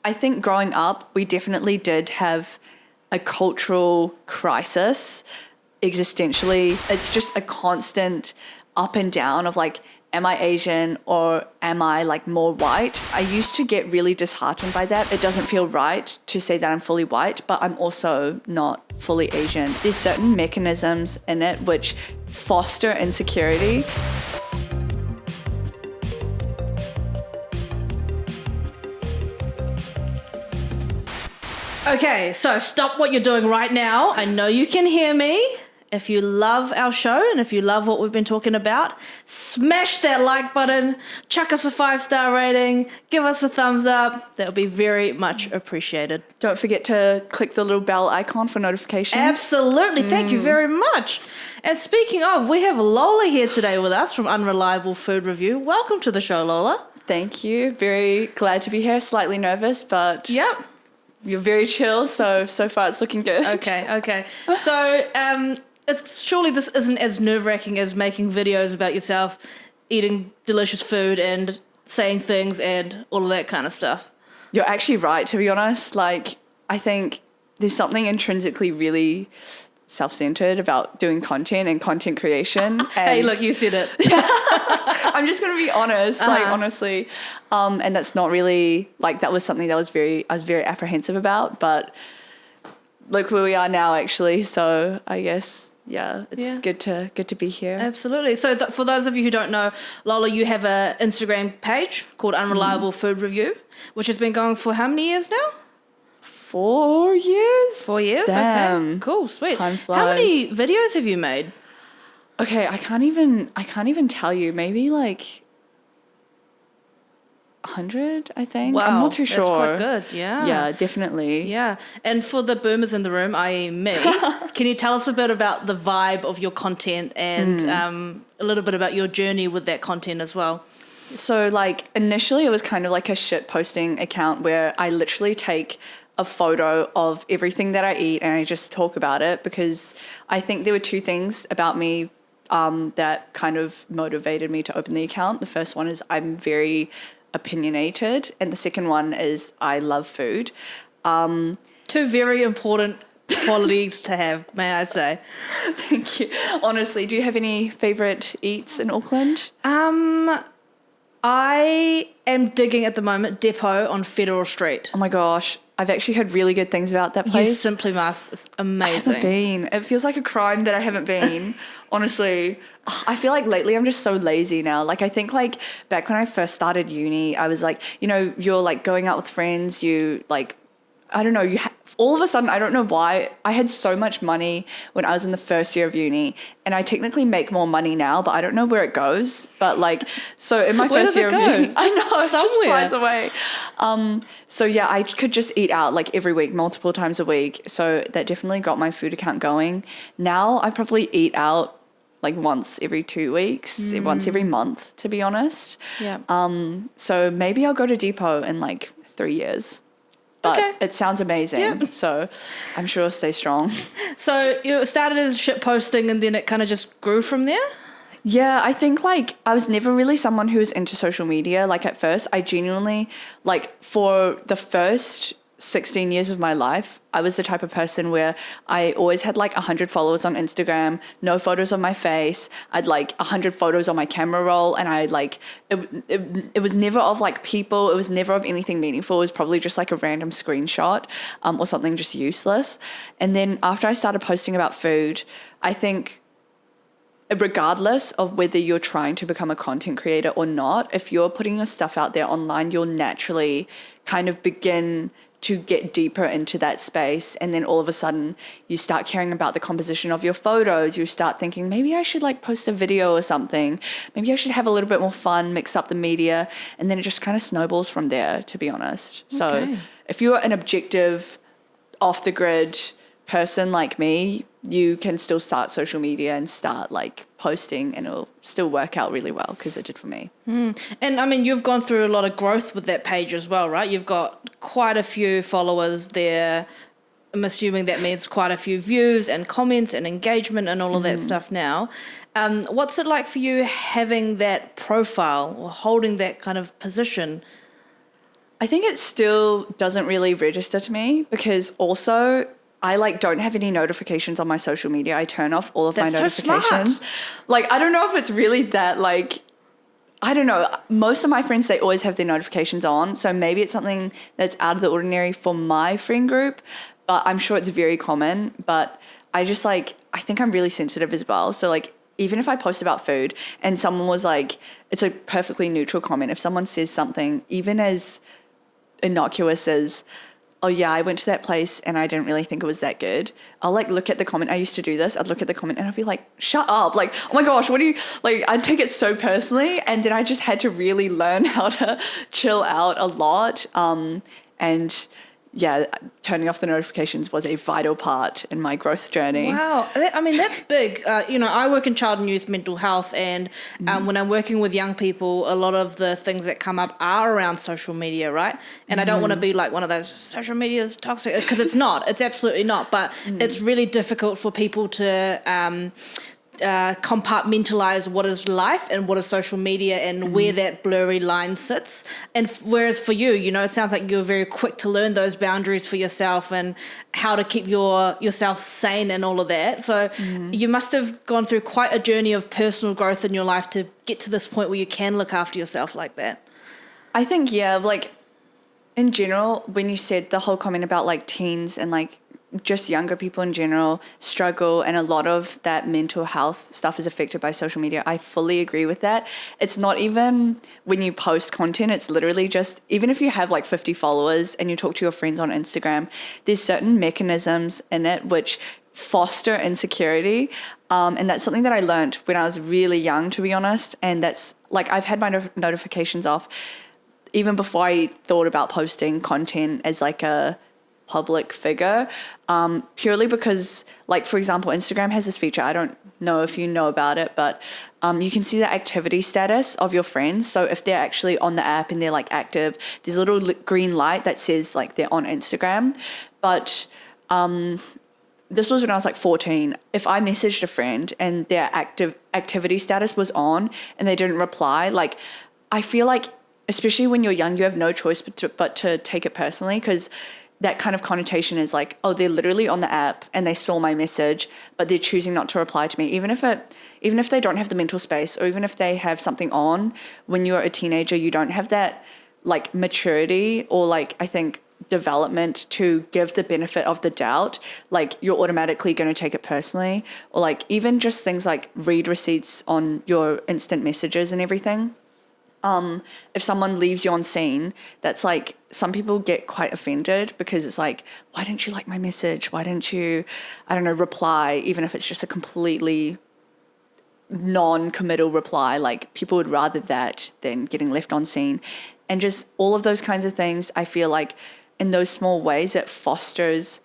I think growing up, we definitely did have a cultural crisis existentially. It's just a constant up and down of like, am I Asian or am I like more white? I used to get really disheartened by that. It doesn't feel right to say that I'm fully white, but I'm also not fully Asian. There's certain mechanisms in it which foster insecurity. Okay, so stop what you're doing right now. I know you can hear me. If you love our show and if you love what we've been talking about, smash that like button, chuck us a 5-star rating, give us a thumbs up. That would be very much appreciated. Don't forget to click the little bell icon for notifications. Absolutely. Thank you very much. And speaking of, we have Lola here today with us from Unreliable Food Review. Welcome to the show, Lola. Thank you. Very glad to be here. Slightly nervous, but Yep. You're very chill, so far it's looking good. Okay. So, surely this isn't as nerve-wracking as making videos about yourself eating delicious food and saying things and all of that kind of stuff. You're actually right, to be honest. Like, I think there's something intrinsically really self-centered about doing content and content creation. And Hey, look, you said it. I'm just going to be honest, like, honestly. And that's not really, like, that was something that I was very apprehensive about. But look where we are now, actually. So I guess, it's good to be here. Absolutely. So for those of you who don't know, Lola, you have an Instagram page called Unreliable Food Review, which has been going for how many years now? 4 years? 4 years? Damn. Okay. Cool, sweet. Time flies. How many videos have you made? Okay, I can't even tell you. Maybe like 100, I think. Wow, I'm not too sure. That's quite good, yeah. Yeah, definitely. Yeah. And for the boomers in the room, i.e. me, can you tell us a bit about the vibe of your content and a little bit about your journey with that content as well? So like initially it was kind of like a shit posting account where I literally take a photo of everything that I eat and I just talk about it, because I think there were two things about me that kind of motivated me to open the account. The first one is I'm very opinionated, and the second one is I love food. Two very important qualities to have, may I say. Thank you. Honestly, do you have any favorite eats in Auckland? I am digging at the moment Depot on Federal Street. Oh my gosh, I've actually heard really good things about that place. You simply must. It's amazing. I haven't been. It feels like a crime that I haven't been. Honestly, I feel like lately I'm just so lazy now. Like I think like back when I first started uni, I was like, you know, you're like going out with friends, you like, I don't know, all of a sudden, I don't know why, I had so much money when I was in the first year of uni, and I technically make more money now, but I don't know where it goes. But like, so in my first year of uni, I know, it just flies away. So yeah, I could just eat out like every week, multiple times a week. So that definitely got my food account going. Now I probably eat out like once every 2 weeks, once every month, to be honest. Yeah. So maybe I'll go to Depot in like 3 years. But it sounds amazing, so I'm sure it'll stay strong. So you started as shit posting and then it kind of just grew from there? Yeah, I think like I was never really someone who was into social media. Like at first, I genuinely, like for the first 16 years of my life, I was the type of person where I always had like 100 followers on Instagram, no photos of my face. I'd like 100 photos on my camera roll, and I like, it was never of like people. It was never of anything meaningful. It was probably just like a random screenshot or something just useless. And then after I started posting about food, I think regardless of whether you're trying to become a content creator or not, if you're putting your stuff out there online, you'll naturally kind of begin to get deeper into that space, and then all of a sudden you start caring about the composition of your photos. You start thinking, maybe I should like post a video or something, maybe I should have a little bit more fun, mix up the media, and then it just kind of snowballs from there, to be honest. So if you're an objective, off the grid person like me, you can still start social media and start like posting, and it'll still work out really well, because it did for me. And I mean, you've gone through a lot of growth with that page as well, right? You've got quite a few followers there. I'm assuming that means quite a few views and comments and engagement and all of that stuff now. What's it like for you having that profile or holding that kind of position? I think it still doesn't really register to me because also I like don't have any notifications on my social media. I turn off all of my notifications. So like, I don't know if it's really that like, I don't know. Most of my friends, they always have their notifications on. So maybe it's something that's out of the ordinary for my friend group, but I'm sure it's very common. But I just like, I think I'm really sensitive as well. So like, even if I post about food and someone was like, it's a perfectly neutral comment. If someone says something, even as innocuous as, oh yeah, I went to that place and I didn't really think it was that good, I'll like look at the comment. I used to do this. I'd look at the comment and I'd be like, shut up. Like, oh my gosh, what do you, like, I'd take it so personally. And then I just had to really learn how to chill out a lot. And yeah, turning off the notifications was a vital part in my growth journey. Wow. I mean, that's big. I work in child and youth mental health, and when I'm working with young people, a lot of the things that come up are around social media, right? And I don't want to be like one of those social media is toxic, because it's not. It's absolutely not. But it's really difficult for people to compartmentalize what is life and what is social media and where that blurry line sits. And whereas for you, it sounds like you're very quick to learn those boundaries for yourself and how to keep yourself sane and all of that. So you must have gone through quite a journey of personal growth in your life to get to this point where you can look after yourself like that. I think, yeah, like in general, when you said the whole comment about like teens and like just younger people in general struggle, and a lot of that mental health stuff is affected by social media. I fully agree with that. It's not even when you post content, it's literally just, even if you have like 50 followers and you talk to your friends on Instagram, there's certain mechanisms in it which foster insecurity. And that's something that I learned when I was really young, to be honest. And that's like, I've had my notifications off even before I thought about posting content as like a public figure, purely because, like, for example, Instagram has this feature, I don't know if you know about it, but you can see the activity status of your friends. So if they're actually on the app and they're like active, there's a little green light that says like they're on Instagram. But this was when I was like 14. If I messaged a friend and their activity status was on and they didn't reply, like, I feel like, especially when you're young, you have no choice but to take it personally, because that kind of connotation is like, oh, they're literally on the app and they saw my message, but they're choosing not to reply to me. Even if they don't have the mental space, or even if they have something on, when you're a teenager, you don't have that like maturity or like, I think, development to give the benefit of the doubt. Like, you're automatically going to take it personally. Or like even just things like read receipts on your instant messages and everything. If someone leaves you on scene, that's like, some people get quite offended because it's like, why didn't you like my message? Why didn't you, I don't know, reply, even if it's just a completely non-committal reply. Like, people would rather that than getting left on scene. And just all of those kinds of things, I feel like in those small ways, it fosters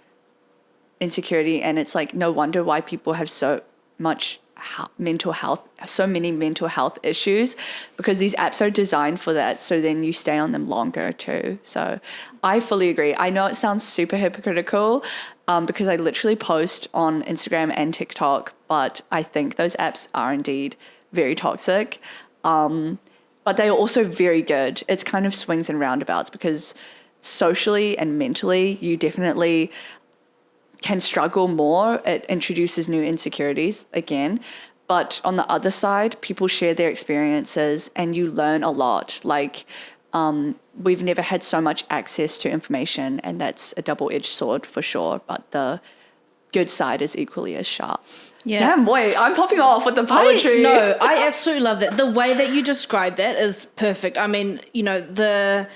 insecurity. And it's like, no wonder why people have so many mental health issues, because these apps are designed for that. So then you stay on them longer too. So I fully agree. I know it sounds super hypocritical because I literally post on Instagram and TikTok, but I think those apps are indeed very toxic. But they are also very good. It's kind of swings and roundabouts, because socially and mentally, you definitely can struggle more. It introduces new insecurities again. But on the other side, people share their experiences and you learn a lot. Like, we've never had so much access to information, and that's a double-edged sword for sure. But the good side is equally as sharp. Yeah. Damn, boy, I'm popping off with the poetry. I absolutely love that. The way that you describe that is perfect. I mean, the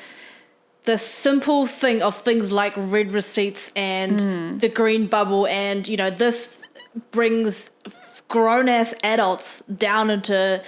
simple thing of things like red receipts and the green bubble, and this brings grown-ass adults down into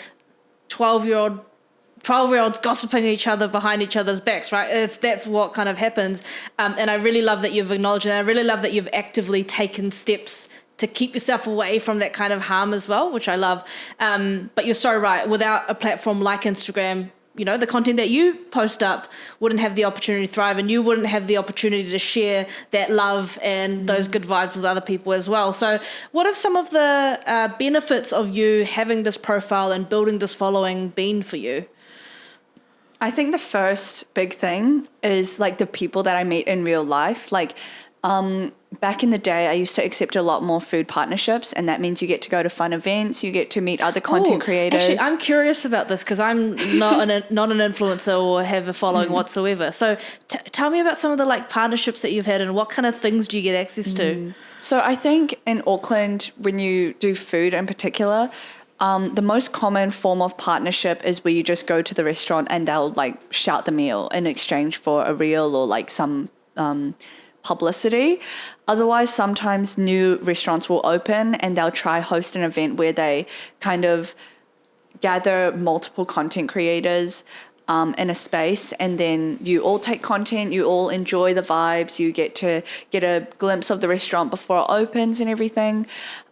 12-year-olds gossiping each other behind each other's backs, right? That's what kind of happens. And I really love that you've acknowledged it. And I really love that you've actively taken steps to keep yourself away from that kind of harm as well, which I love. But you're so right. Without a platform like Instagram, the content that you post up wouldn't have the opportunity to thrive, and you wouldn't have the opportunity to share that love and those good vibes with other people as well. So what have some of the benefits of you having this profile and building this following been for you? I think the first big thing is like the people that I meet in real life. Like back in the day, I used to accept a lot more food partnerships, and that means you get to go to fun events, you get to meet other content creators. Actually, I'm curious about this because I'm not an influencer or have a following whatsoever. So tell me about some of the like partnerships that you've had and what kind of things do you get access to? So I think in Auckland, when you do food in particular, the most common form of partnership is where you just go to the restaurant and they'll like shout the meal in exchange for a reel or like some publicity. Otherwise, sometimes new restaurants will open and they'll try host an event where they kind of gather multiple content creators in a space, and then you all take content, you all enjoy the vibes, you get to get a glimpse of the restaurant before it opens and everything.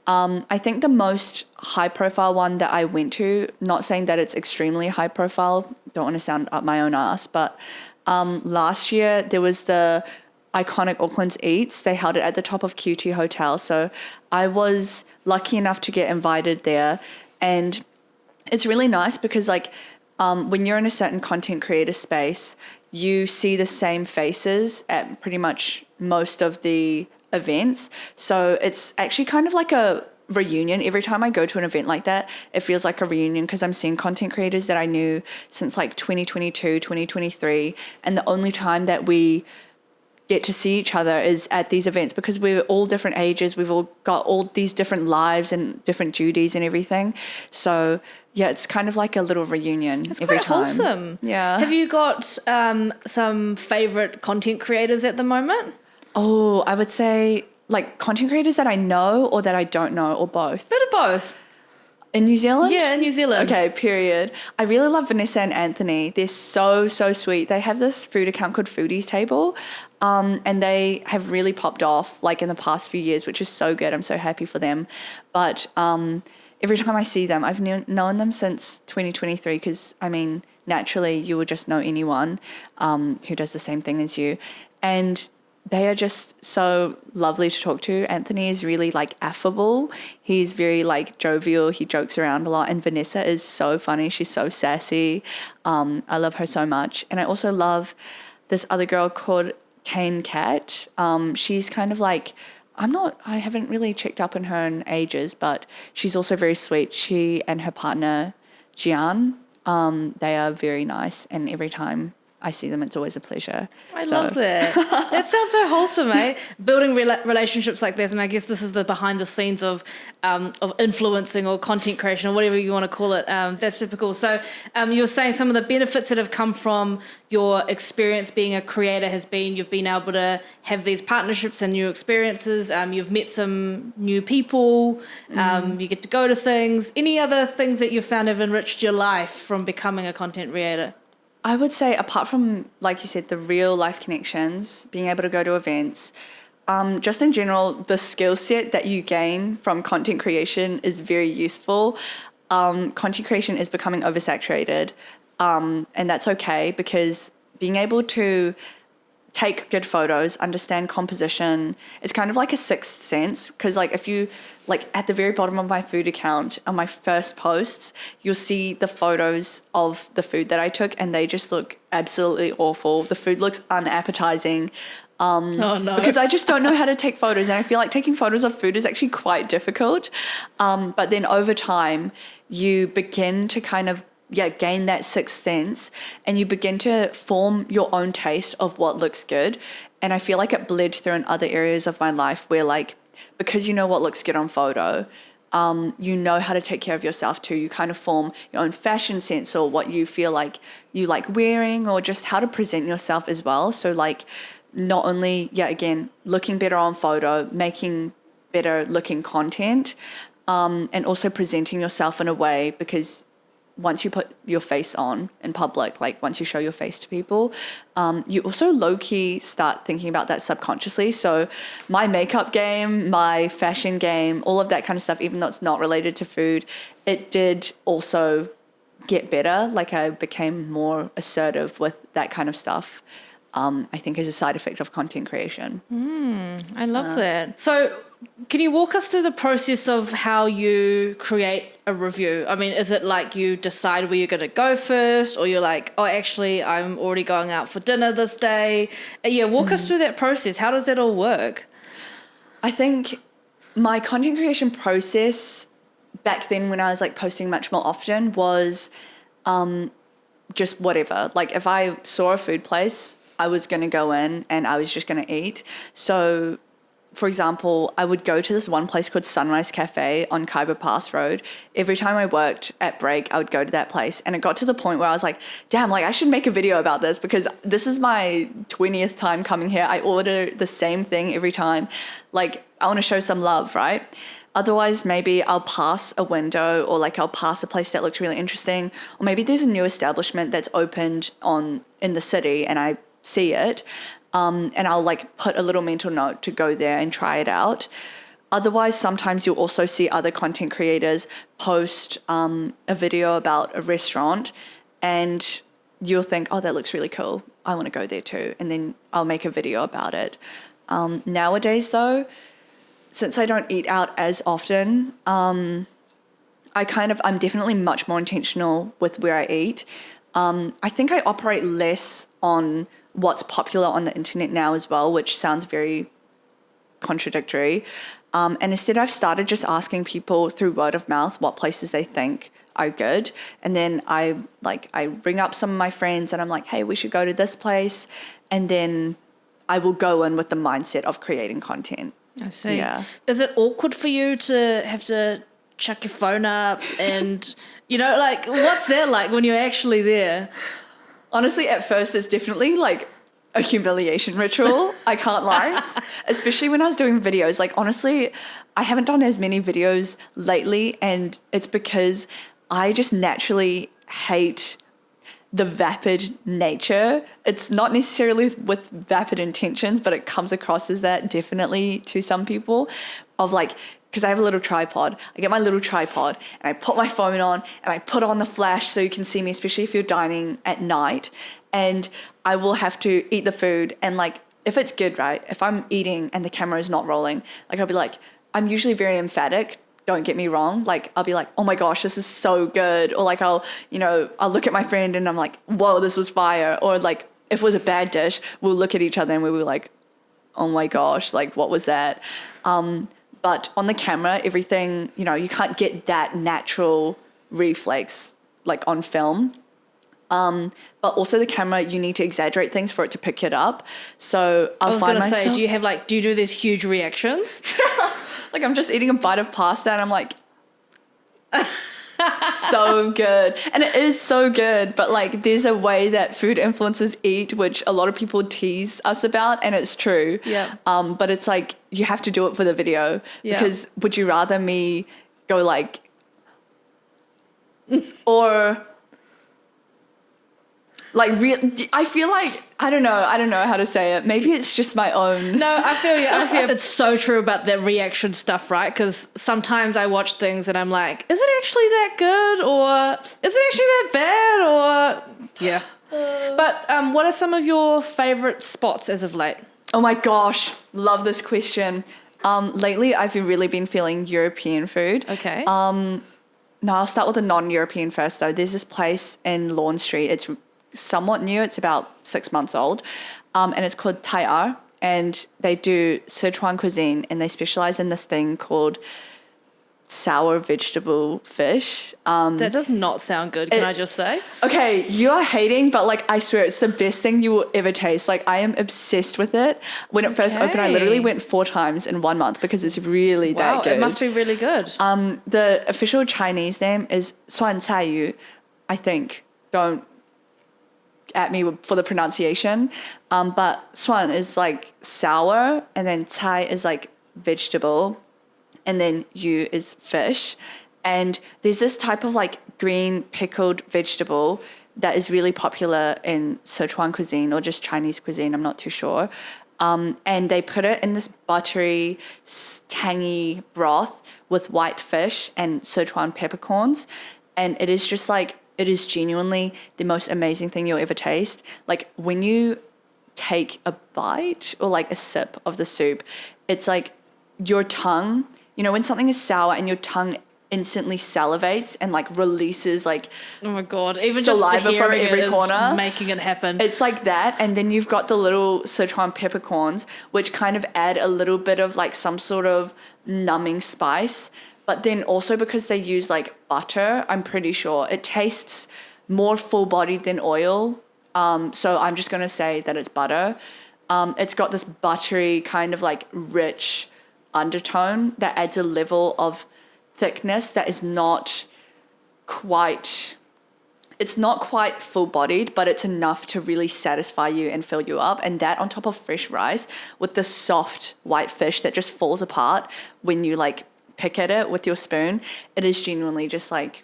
I think the most high profile one that I went to, not saying that it's extremely high profile, don't want to sound up my own ass, but last year there was the iconic Auckland's Eats. They held it at the top of QT Hotel. So I was lucky enough to get invited there. And it's really nice because like when you're in a certain content creator space, you see the same faces at pretty much most of the events. So it's actually kind of like a reunion. Every time I go to an event like that, it feels like a reunion because I'm seeing content creators that I knew since like 2022, 2023. And the only time that we get to see each other is at these events because we're all different ages. We've all got all these different lives and different duties and everything. So yeah, it's kind of like a little reunion every time. It's quite wholesome. Yeah. Have you got some favorite content creators at the moment? Oh, I would say like content creators that I know or that I don't know, or both. Bit of both. In New Zealand? Yeah, in New Zealand. Okay, period. I really love Vanessa and Anthony. They're so, so sweet. They have this food account called Foodies Table, and they have really popped off like in the past few years, which is so good. I'm so happy for them. But every time I see them, I've known them since 2023 because, I mean, naturally you will just know anyone who does the same thing as you. And they are just so lovely to talk to. Anthony is really like affable. He's very like jovial. He jokes around a lot. And Vanessa is so funny. She's so sassy. I love her so much. And I also love this other girl called Kane Cat. She's kind of like, I haven't really checked up on her in ages, but she's also very sweet. She and her partner, Gian, they are very nice. And every time I see them, it's always a pleasure. I love that. That sounds so wholesome, eh? Building relationships like that, and I guess this is the behind the scenes of influencing or content creation or whatever you want to call it. That's super cool. So you're saying some of the benefits that have come from your experience being a creator has been you've been able to have these partnerships and new experiences. You've met some new people. You get to go to things. Any other things that you've found have enriched your life from becoming a content creator? I would say apart from, like you said, the real life connections, being able to go to events, just in general, the skill set that you gain from content creation is very useful. Content creation is becoming oversaturated, and that's okay because being able to take good photos, understand composition, it's kind of like a sixth sense because like if you like at the very bottom of my food account on my first posts, you'll see the photos of the food that I took and they just look absolutely awful. The food looks unappetizing. Oh no. Because I just don't know how to take photos, and I feel like taking photos of food is actually quite difficult. But then over time, you begin to kind of gain that sixth sense, and you begin to form your own taste of what looks good. And I feel like it bled through in other areas of my life where like, because you know what looks good on photo, you know how to take care of yourself too. You kind of form your own fashion sense or what you feel like you like wearing or just how to present yourself as well. So like not only, again, looking better on photo, making better looking content, and also presenting yourself in a way because once you put your face on in public, like once you show your face to people, you also low-key start thinking about that subconsciously. So my makeup game, my fashion game, all of that kind of stuff, even though it's not related to food, it did also get better. Like I became more assertive with that kind of stuff. I think is a side effect of content creation. I love that. So can you walk us through the process of how you create a review? I mean, is it like you decide where you're going to go first, or you're like, oh, actually, I'm already going out for dinner this day? Yeah, walk us through that process. How does that all work? I think my content creation process back then when I was like posting much more often was just whatever. Like if I saw a food place, I was going to go in and I was just going to eat. So for example, I would go to this one place called Sunrise Cafe on Kaiba Pass Road. Every time I worked at break, I would go to that place. And it got to the point where I was like, damn, like I should make a video about this because this is my 20th time coming here. I order the same thing every time. Like I want to show some love, right? Otherwise, maybe I'll pass a window or like I'll pass a place that looks really interesting. Or maybe there's a new establishment that's opened in the city and I see it. And I'll like put a little mental note to go there and try it out. Otherwise, sometimes you'll also see other content creators post a video about a restaurant and you'll think, oh, that looks really cool. I want to go there too. And then I'll make a video about it. Nowadays though, since I don't eat out as often, I'm definitely much more intentional with where I eat. I think I operate less on what's popular on the internet now as well, which sounds very contradictory. And instead I've started just asking people through word of mouth what places they think are good. And then I ring up some of my friends and I'm like, hey, we should go to this place. And then I will go in with the mindset of creating content. I see. Yeah. Is it awkward for you to have to chuck your phone up and, like, what's that like when you're actually there? Honestly, at first, it's definitely like a humiliation ritual. I can't lie. Especially when I was doing videos. Like, honestly, I haven't done as many videos lately, and it's because I just naturally hate the vapid nature. It's not necessarily with vapid intentions, but it comes across as that definitely to some people of like, because I have a little tripod. I get my little tripod and I put my phone on and I put on the flash so you can see me, especially if you're dining at night. And I will have to eat the food. And like, if it's good, right? If I'm eating and the camera is not rolling, like I'll be like, I'm usually very emphatic. Don't get me wrong. Like I'll be like, oh my gosh, this is so good. Or like I'll look at my friend and I'm like, whoa, this was fire. Or like if it was a bad dish, we'll look at each other and we were like, oh my gosh, like what was that? But on the camera, everything, you can't get that natural reflex like on film. But also the camera, you need to exaggerate things for it to pick it up. So I was going to say, do you do these huge reactions? Like I'm just eating a bite of pasta and I'm like, so good. And it is so good, but like there's a way that food influencers eat, which a lot of people tease us about, and it's true. Yeah. But it's like, you have to do it for the video because would you rather me go like, or like I feel like, I don't know how to say it. Maybe it's just my own. No, I feel you. It's so true about the reaction stuff, right? Because sometimes I watch things and I'm like, is it actually that good? Or is it actually that bad? Or, yeah. But what are some of your favorite spots as of late? Oh my gosh, love this question. Lately, I've really been feeling European food. Okay. No, I'll start with the non-European first though. There's this place in Lawn Street. It's somewhat new. It's about 6 months old. And it's called Tai Ar. And they do Sichuan cuisine and they specialize in this thing called sour vegetable fish. That does not sound good, can I just say? Okay, you are hating, but like I swear it's the best thing you will ever taste. Like I am obsessed with it. When it first opened, I literally went 4 times in 1 month because it's really that good. It must be really good. The official Chinese name is Suan Cai Yu, I think. Don't at me for the pronunciation. But Suan is like sour and then Cai is like vegetable. And then Yu is fish. And there's this type of like green pickled vegetable that is really popular in Sichuan cuisine or just Chinese cuisine, I'm not too sure. And they put it in this buttery, tangy broth with white fish and Sichuan peppercorns. And it is just like, it is genuinely the most amazing thing you'll ever taste. Like when you take a bite or like a sip of the soup, it's like your tongue, you know, when something is sour and your tongue instantly salivates and like releases like, oh my God, even saliva just from hearing every it corner, is making it happen. it's like that. And then you've got the little Sichuan peppercorns, which kind of add a little bit of like some sort of numbing spice. But then also because they use like butter, I'm pretty sure it tastes more full-bodied than oil. So I'm just going to say that it's butter. It's got this buttery kind of like rich undertone that adds a level of thickness that is not quite, it's not quite full-bodied, but it's enough to really satisfy you and fill you up. And that on top of fresh rice with the soft white fish that just falls apart when you like pick at it with your spoon, it is genuinely just like,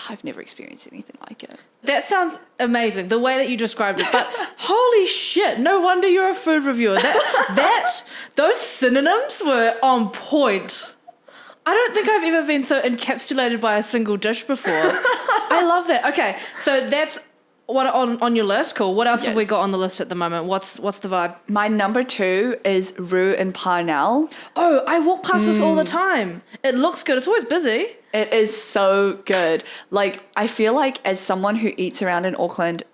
I've never experienced anything like it. That sounds amazing, the way that you described it. But holy shit, no wonder you're a food reviewer. Those synonyms were on point. I don't think I've ever been so encapsulated by a single dish before. I love that. Okay, so that's what on your list. Cool. What else have we got on the list at the moment? What's the vibe? My number 2 is roux and parnell. Oh, I walk past this all the time. It looks good. It's always busy. It is so good. Like, I feel like as someone who eats around in Auckland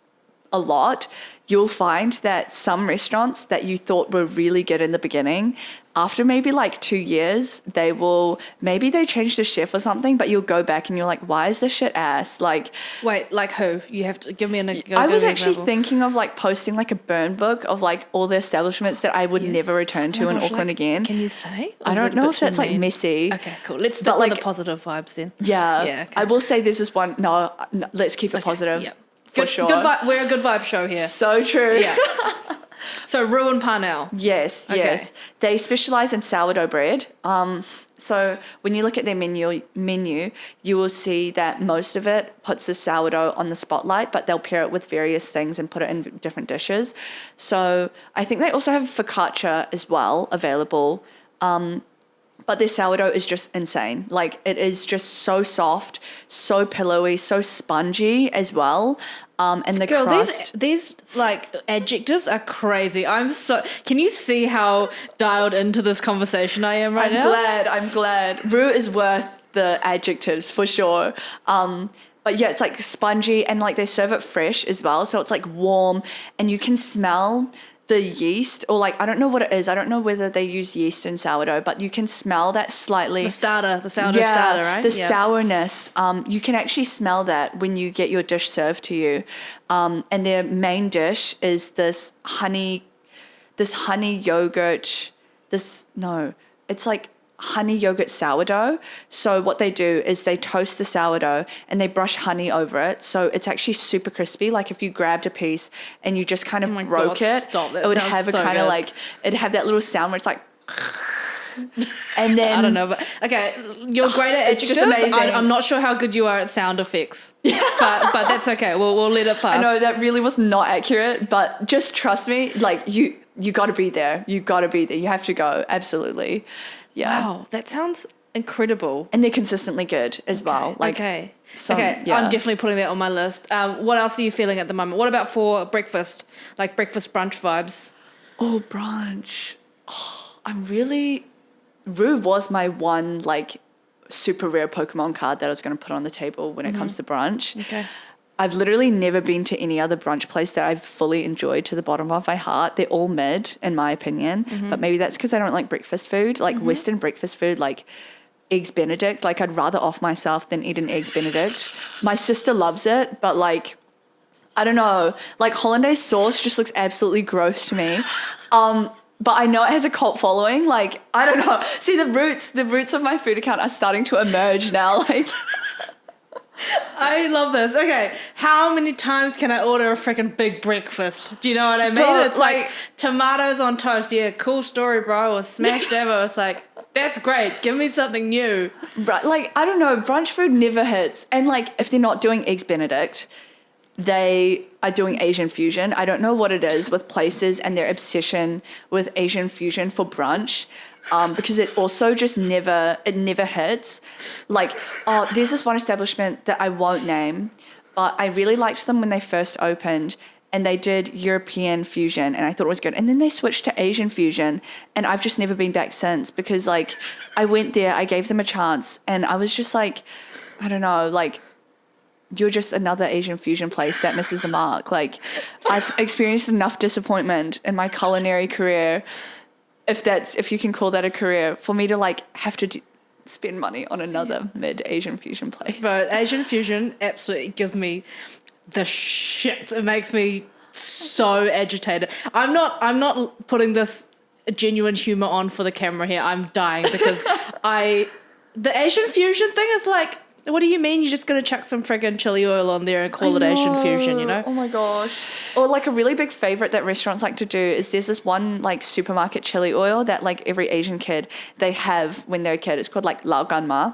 a lot, you'll find that some restaurants that you thought were really good in the beginning, after maybe like 2 years, maybe they changed the chef or something, but you'll go back and you're like, why is this shit ass? Like, wait, like who? You have to give me I was actually thinking of like posting like a burn book of like all the establishments that I would never return to in Auckland again. Can you say? I don't know if that's like messy. Okay, cool. Let's stick with the positive vibes then. Yeah. Okay. I will say this is one. No, let's keep it positive. Yep. For sure. Good vibe. We're a good vibe show here. So true. Yeah. So roux and parnell. Yes. They specialize in sourdough bread. So when you look at their menu, you will see that most of it puts the sourdough on the spotlight, but they'll pair it with various things and put it in different dishes. So I think they also have focaccia as well available. But their sourdough is just insane. Like, it is just so soft, so pillowy, so spongy as well. And the crust. These like adjectives are crazy. Can you see how dialed into this conversation I am right now? I'm glad. Roux is worth the adjectives for sure. But yeah, it's like spongy and like they serve it fresh as well. So it's like warm and you can smell the yeast, or like, I don't know what it is. I don't know whether they use yeast in sourdough, but you can smell that slightly. The sourdough starter, right? The sourness. You can actually smell that when you get your dish served to you. And their main dish is this honey yogurt. It's like honey yogurt sourdough. So what they do is they toast the sourdough and they brush honey over it. So it's actually super crispy. Like if you grabbed a piece and you just kind of broke it, it would have a kind of like, it'd have that little sound where it's like, and then I don't know, but okay, you're great at it's just amazing. I'm not sure how good you are at sound effects, but that's okay. We'll let it pass. I know that really was not accurate, but just trust me. Like you got to be there. You got to be there. You have to go. Absolutely. Yeah. Wow, that sounds incredible. And they're consistently good as well. Like, okay. Yeah. I'm definitely putting that on my list. What else are you feeling at the moment? What about for breakfast? Like breakfast brunch vibes? Oh, brunch. Oh, Roux was my one like super rare Pokemon card that I was going to put on the table when it comes to brunch. Okay. I've literally never been to any other brunch place that I've fully enjoyed to the bottom of my heart. They're all mid, in my opinion. But maybe that's because I don't like breakfast food, like Western breakfast food, like Eggs Benedict. Like, I'd rather off myself than eat an Eggs Benedict. My sister loves it, but like, I don't know. Like, hollandaise sauce just looks absolutely gross to me. But I know it has a cult following. Like, I don't know. See, the roots of my food account are starting to emerge now. Like... I love this. Okay, how many times can I order a freaking big breakfast? Do you know what I mean? It's like tomatoes on toast. Yeah, cool story, bro. Or smashed ever. It's like, that's great. Give me something new. Right, like, I don't know. Brunch food never hits. And like, if they're not doing Eggs Benedict, they are doing Asian fusion. I don't know what it is with places and their obsession with Asian fusion for brunch. Because it also just never hits. Like, there's this one establishment that I won't name, but I really liked them when they first opened, and they did European fusion, and I thought it was good. And then they switched to Asian fusion, and I've just never been back since, because like I went there, I gave them a chance, and I was just like, I don't know, like, you're just another Asian fusion place that misses the mark. Like, I've experienced enough disappointment in my culinary career, if you can call that a career, for me to like have to spend money on another mid-Asian fusion place. But Asian fusion absolutely gives me the shit. It makes me so agitated. I'm not putting this genuine humor on for the camera here. I'm dying because the Asian fusion thing is like, what do you mean you're just going to chuck some friggin' chili oil on there and call it Asian fusion, you know? Oh my gosh. Or like a really big favorite that restaurants like to do is there's this one like supermarket chili oil that like every Asian kid, they have when they're a kid. It's called like Lao Gan Ma.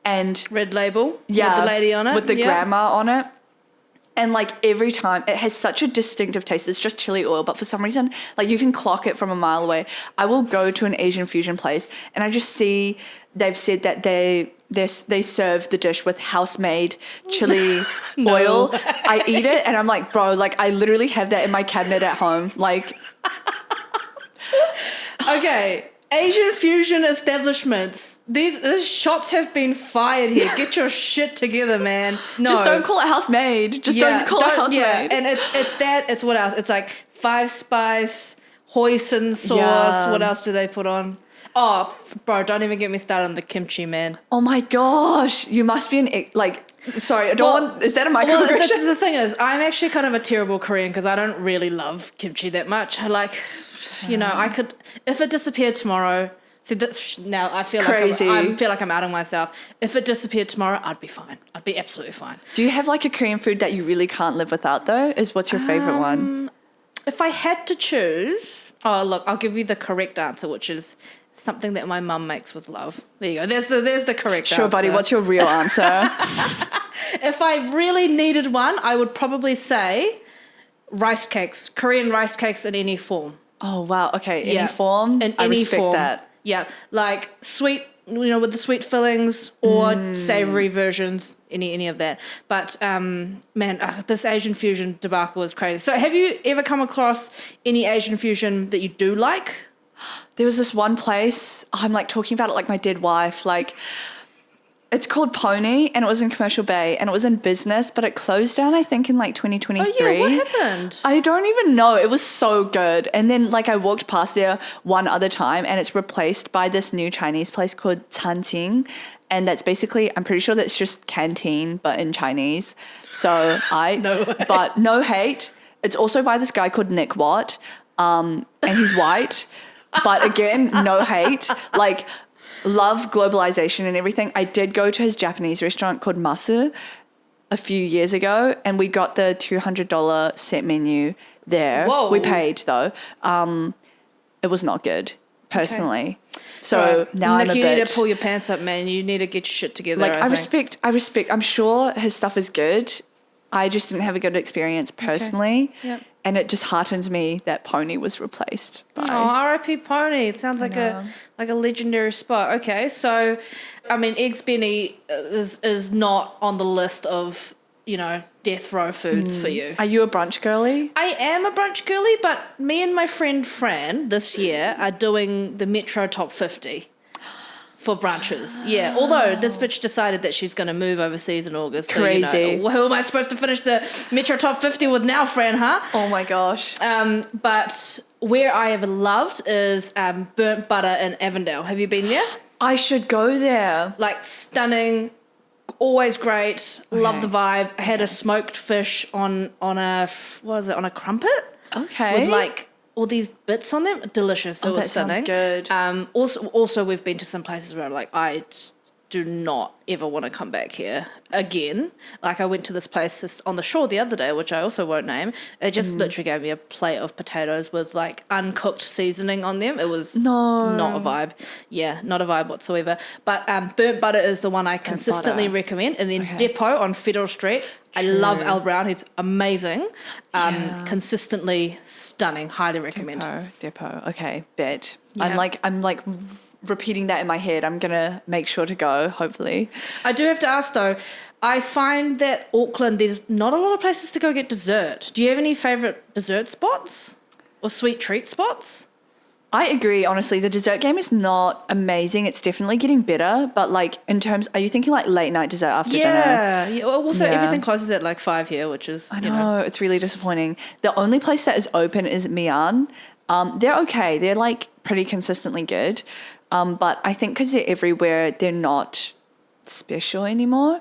And Red label yeah, with the lady on it. With the grandma on it. And like every time it has such a distinctive taste. It's just chili oil, but for some reason, like you can clock it from a mile away. I will go to an Asian fusion place and I just see they've said that they serve the dish with house-made chili oil. I eat it and I'm like, bro, like I literally have that in my cabinet at home. Like, okay, Asian fusion establishments. These shots have been fired here. Get your shit together, man. No. Just don't call it house-made. Don't call it house-made. Yeah, and it's that. It's what else? It's like 5-spice, hoisin sauce. Yeah. What else do they put on? Oh, bro, don't even get me started on the kimchi, man. Oh my gosh. You must be sorry, I don't want, is that a microaggression? Well, the thing is, I'm actually kind of a terrible Korean because I don't really love kimchi that much. Like, you know, I could, if it disappeared tomorrow, see, that's, now I feel Crazy. like I feel like I'm outing myself. If it disappeared tomorrow, I'd be fine. I'd be absolutely fine. Do you have like a Korean food that you really can't live without though? What's your favorite one? If I had to choose, look, I'll give you the correct answer, which is something that my mum makes with love. There you go. There's the correct answer. Sure, buddy. What's your real answer? If I really needed one, I would probably say rice cakes, Korean rice cakes in any form. Oh, wow. Okay. Any form? In I any respect form. that. Yeah. Like sweet, you know, with the sweet fillings or savory versions, any of that. But, man, this Asian fusion debacle is crazy. So have you ever come across any Asian fusion that you do like? There was this one place, I'm like talking about it like my dead wife, like it's called Pony and it was in Commercial Bay and it was in business, but it closed down I think in like 2023. Oh yeah, what happened? I don't even know. It was so good. And then like I walked past there one other time and it's replaced by this new Chinese place called Canteen. And that's basically, I'm pretty sure that's just canteen, but in Chinese. So No way. But no hate. It's also by this guy called Nick Watt and he's white. But again, no hate. Like, love globalization and everything. I did go to his Japanese restaurant called Masu a few years ago, and we got the $200 set menu there. Whoa. We paid though. It was not good, personally. Okay. So right. now Nick, I'm a you bit. need to pull your pants up, man. You need to get your shit together. Like I respect. I'm sure his stuff is good. I just didn't have a good experience personally. Okay. Yep. And it just heartens me that Pony was replaced by. Oh, R.I.P. Pony. It sounds like a legendary spot. Okay, so I mean, Eggs Benny is not on the list of, you know, death row foods for you. Are you a brunch girly? I am a brunch girly, but me and my friend Fran this year are doing the Metro Top 50. For brunches, yeah. Although this bitch decided that she's going to move overseas in August. Crazy. So, you know, who am I supposed to finish the Metro Top 50 with now, Fran, huh? Oh my gosh. But where I have loved is Burnt Butter in Avondale. Have you been there? I should go there. Like stunning, always great. Okay. Love the vibe. I had a smoked fish on a crumpet. Okay. With like all these bits on them, delicious. It was stunning. Sounds good. Also, we've been to some places where I'm like, I do not ever want to come back here again. Like I went to this place on the shore the other day, which I also won't name. It just literally gave me a plate of potatoes with like uncooked seasoning on them. It was not a vibe. Yeah, not a vibe whatsoever. But Burnt Butter is the one I consistently recommend. And then Depot on Federal Street, I love Al Brown. He's amazing. Consistently stunning. Highly recommend. Depot. Okay, bet. Yeah. I'm like repeating that in my head. I'm gonna make sure to go, hopefully. I do have to ask though, I find that Auckland, there's not a lot of places to go get dessert. Do you have any favourite dessert spots or sweet treat spots? I agree, honestly. The dessert game is not amazing. It's definitely getting better. But like in terms, are you thinking like late night dessert after dinner? Yeah. Also, everything closes at like 5 here, which is, I know, it's really disappointing. The only place that is open is Mian. They're okay. They're like pretty consistently good. But I think because they're everywhere, they're not special anymore.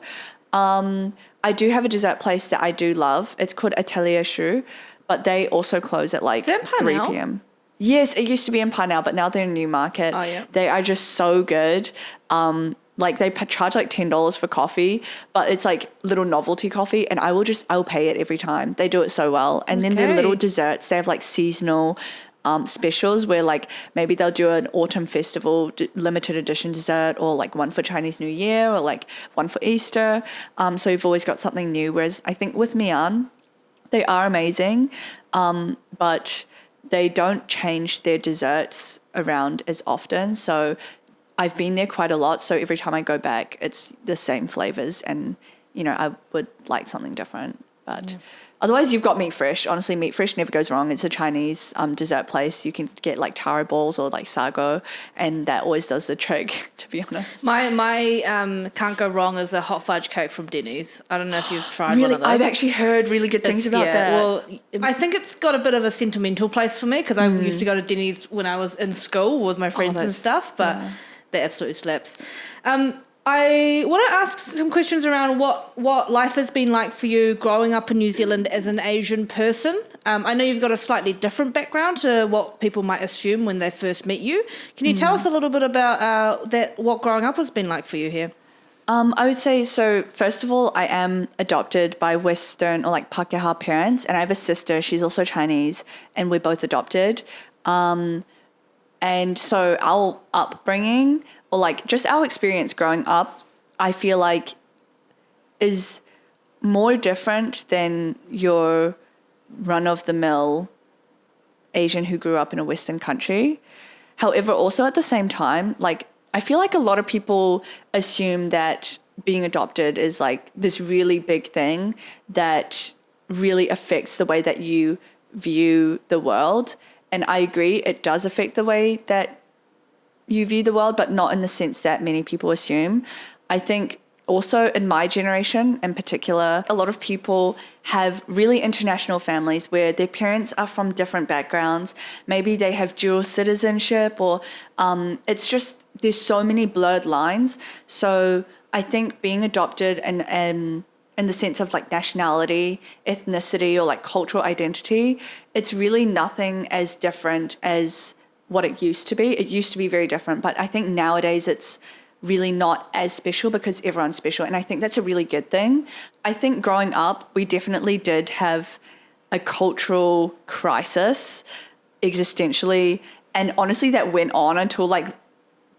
I do have a dessert place that I do love. It's called Atelier Choux, but they also close at like 3 p.m. Yes, it used to be in Pākehā, but now they're in Newmarket. Oh, yeah. They are just so good. Like they charge like $10 for coffee, but it's like little novelty coffee, and I'll pay it every time. They do it so well. And then their little desserts, they have like seasonal specials where like maybe they'll do an autumn festival limited edition dessert, or like one for Chinese New Year, or like one for Easter. So you've always got something new. Whereas I think with Mian, they are amazing, but they don't change their desserts around as often. So I've been there quite a lot. So every time I go back, it's the same flavors, and I would like something different. But otherwise, you've got Meat Fresh. Honestly, Meat Fresh never goes wrong. It's a Chinese dessert place. You can get like taro balls or like sago, and that always does the trick, to be honest. My can't go wrong is a hot fudge cake from Denny's. I don't know if you've tried Really, one of those. I've actually heard really good things about that. Well, I think it's got a bit of a sentimental place for me because I used to go to Denny's when I was in school with my friends and stuff, but that absolutely slaps. I want to ask some questions around what life has been like for you growing up in New Zealand as an Asian person. I know you've got a slightly different background to what people might assume when they first meet you. Can you tell us a little bit about what growing up has been like for you here? I would say, so first of all, I am adopted by Western or like Pākehā parents, and I have a sister. She's also Chinese, and we're both adopted. And so our upbringing, or like just our experience growing up, I feel like is more different than your run-of-the-mill Asian who grew up in a Western country. However, also at the same time, like I feel like a lot of people assume that being adopted is like this really big thing that really affects the way that you view the world. And I agree, it does affect the way that you view the world, but not in the sense that many people assume. I think also in my generation in particular, a lot of people have really international families where their parents are from different backgrounds. Maybe they have dual citizenship, or it's just, there's so many blurred lines. So I think being adopted and in the sense of like nationality, ethnicity, or like cultural identity, it's really nothing as different as what it used to be. It used to be very different, but I think nowadays it's really not as special because everyone's special, and I think that's a really good thing. I think growing up, we definitely did have a cultural crisis existentially, and honestly that went on until like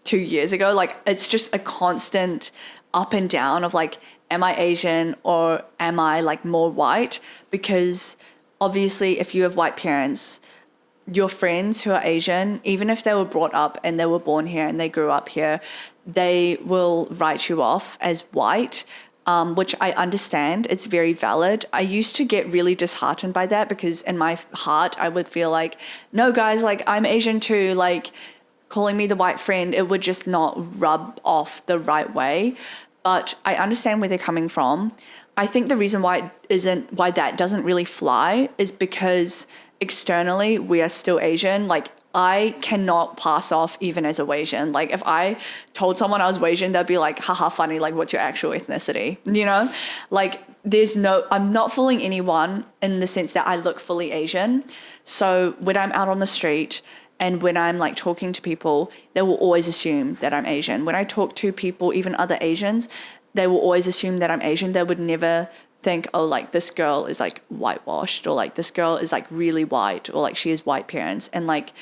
2 years ago. Like it's just a constant up and down of like, am I Asian or am I like more white? Because obviously if you have white parents, your friends who are Asian, even if they were brought up and they were born here and they grew up here, they will write you off as white, which I understand. It's very valid. I used to get really disheartened by that because in my heart, I would feel like, no guys, like I'm Asian too, like calling me the white friend, it would just not rub off the right way. But I understand where they're coming from. I think the reason why that doesn't really fly is because externally we are still Asian. Like I cannot pass off even as a Wasian. Like if I told someone I was Wasian, they'd be like, haha, funny, like what's your actual ethnicity? Like I'm not fooling anyone in the sense that I look fully Asian. So when I'm out on the street and when I'm like talking to people, they will always assume that I'm Asian. When I talk to people, even other Asians, they will always assume that I'm Asian. They would never think, oh, like this girl is like whitewashed, or like this girl is like really white, or like she has white parents. And like,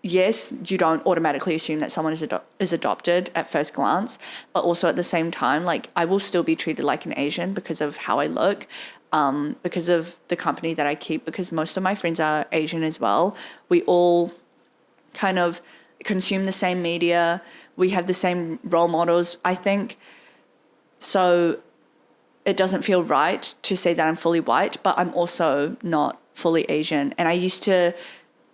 yes, you don't automatically assume that someone is adopted at first glance, but also at the same time, like I will still be treated like an Asian because of how I look, because of the company that I keep, because most of my friends are Asian as well. We all kind of consume the same media. We have the same role models, I think. So it doesn't feel right to say that I'm fully white, but I'm also not fully Asian. And I used to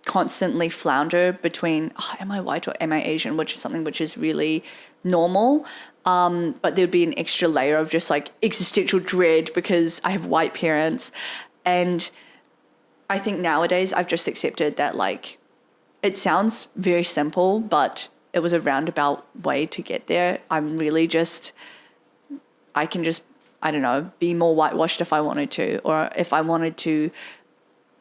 constantly flounder between, am I white or am I Asian, which is something which is really normal. But there'd be an extra layer of just like existential dread because I have white parents. And I think nowadays I've just accepted that, like, it sounds very simple, but it was a roundabout way to get there. I'm really just, I can just, I don't know, be more whitewashed if I wanted to, or if I wanted to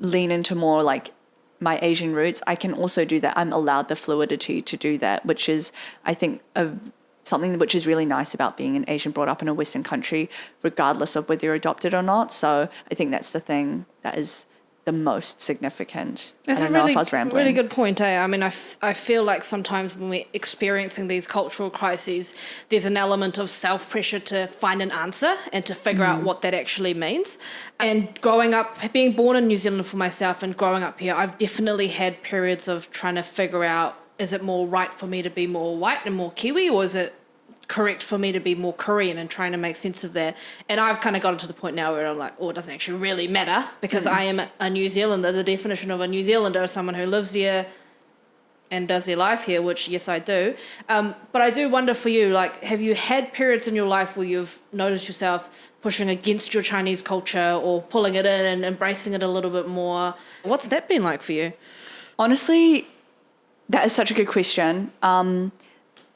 lean into more like my Asian roots, I can also do that. I'm allowed the fluidity to do that, which is, I think, something which is really nice about being an Asian brought up in a Western country, regardless of whether you're adopted or not. So I think that's the thing that is the most significant. That's I don't a know really, if I was rambling. really good point, eh? I mean, I feel like sometimes when we're experiencing these cultural crises, there's an element of self-pressure to find an answer and to figure out what that actually means. And growing up, being born in New Zealand for myself and growing up here, I've definitely had periods of trying to figure out, is it more right for me to be more white and more Kiwi, or is it correct for me to be more Korean, and trying to make sense of that. And I've kind of gotten to the point now where I'm like, oh, it doesn't actually really matter because I am a New Zealander. The definition of a New Zealander is someone who lives here and does their life here, which, yes, I do. But I do wonder for you, like, have you had periods in your life where you've noticed yourself pushing against your Chinese culture or pulling it in and embracing it a little bit more? What's that been like for you? Honestly, that is such a good question.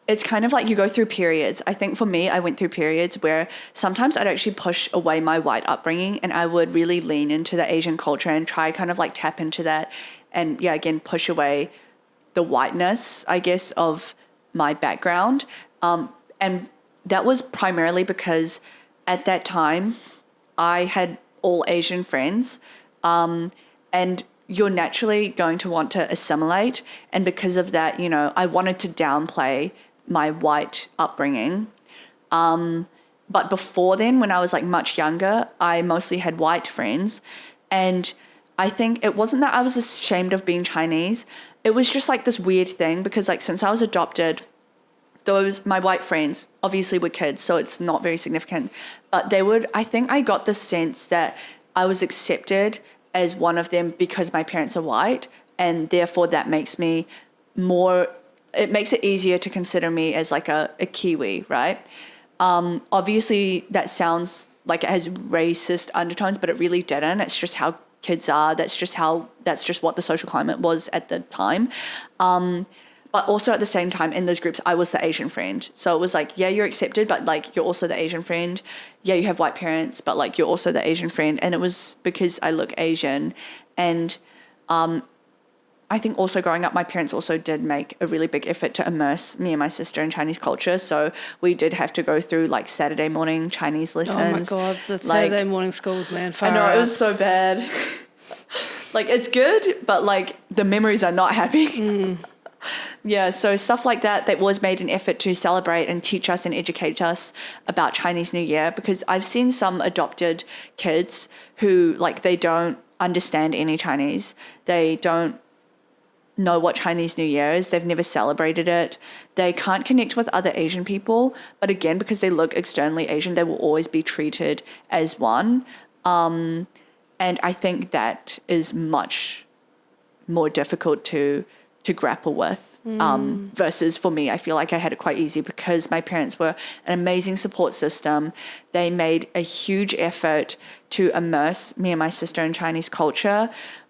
It's kind of like you go through periods. I think for me, I went through periods where sometimes I'd actually push away my white upbringing and I would really lean into the Asian culture and try kind of like tap into that and, yeah, again, push away the whiteness, I guess, of my background. And that was primarily because at that time I had all Asian friends, and you're naturally going to want to assimilate. And because of that, you know, I wanted to downplay my white upbringing. But before then, when I was like much younger, I mostly had white friends. And I think it wasn't that I was ashamed of being Chinese. It was just like this weird thing because like since I was adopted, my white friends obviously were kids, so it's not very significant. But I think I got the sense that I was accepted as one of them because my parents are white. And therefore that makes me it makes it easier to consider me as like a Kiwi, right? Obviously that sounds like it has racist undertones, but it really didn't. It's just how kids are. That's just what the social climate was at the time. But also at the same time in those groups, I was the Asian friend. So it was like, yeah, you're accepted, but like you're also the Asian friend. Yeah, you have white parents, but like you're also the Asian friend. And it was because I look Asian. And I think also growing up, my parents also did make a really big effort to immerse me and my sister in Chinese culture. So we did have to go through like Saturday morning Chinese lessons. Oh my God, the Saturday morning schools, man. I know, it was so bad. Like it's good, but like the memories are not happy. Yeah, so stuff like that was made an effort to celebrate and teach us and educate us about Chinese New Year, because I've seen some adopted kids who like they don't understand any Chinese. They don't know what Chinese New Year is. They've never celebrated it. They can't connect with other Asian people. But again, because they look externally Asian, they will always be treated as one. And I think that is much more difficult to grapple with. Versus for me, I feel like I had it quite easy because my parents were an amazing support system. They made a huge effort to immerse me and my sister in Chinese culture.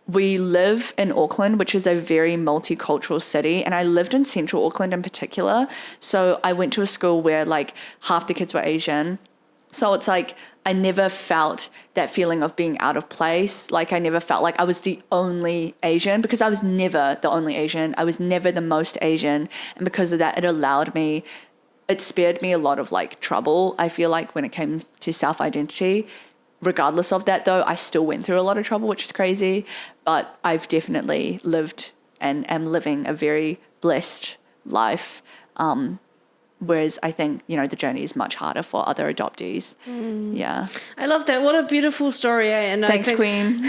We live in Auckland, which is a very multicultural city, and I lived in central Auckland in particular. So I went to a school where like half the kids were Asian. So it's like I never felt that feeling of being out of place. Like I never felt like I was the only Asian, because I was never the only Asian. I was never the most Asian. And because of that, it spared me a lot of like trouble, I feel like, when it came to self-identity. Regardless of that though, I still went through a lot of trouble, which is crazy. But I've definitely lived and am living a very blessed life. Whereas I think, the journey is much harder for other adoptees. Yeah. I love that. What a beautiful story, eh? And Thanks, Queen.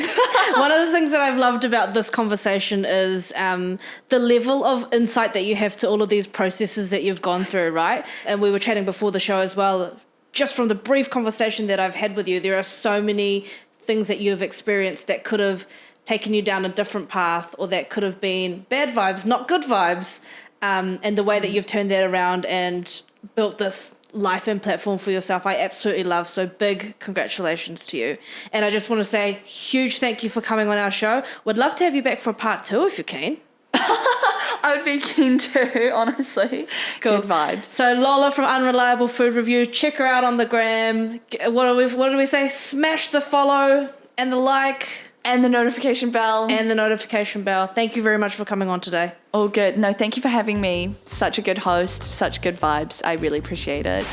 One of the things that I've loved about this conversation is the level of insight that you have to all of these processes that you've gone through, right? And we were chatting before the show as well. Just from the brief conversation that I've had with you, there are so many things that you've experienced that could have taken you down a different path, or that could have been bad vibes, not good vibes. And the way that you've turned that around and built this life and platform for yourself, I absolutely love. So big congratulations to you. And I just want to say huge thank you for coming on our show. Would love to have you back for a part 2 if you're keen. I would be keen to, honestly. Cool. Good vibes. So Lola from Unreliable Food Review, check her out on the gram. What do we say? Smash the follow and the like. And the notification bell. Thank you very much for coming on today. All good. No, thank you for having me. Such a good host, such good vibes. I really appreciate it.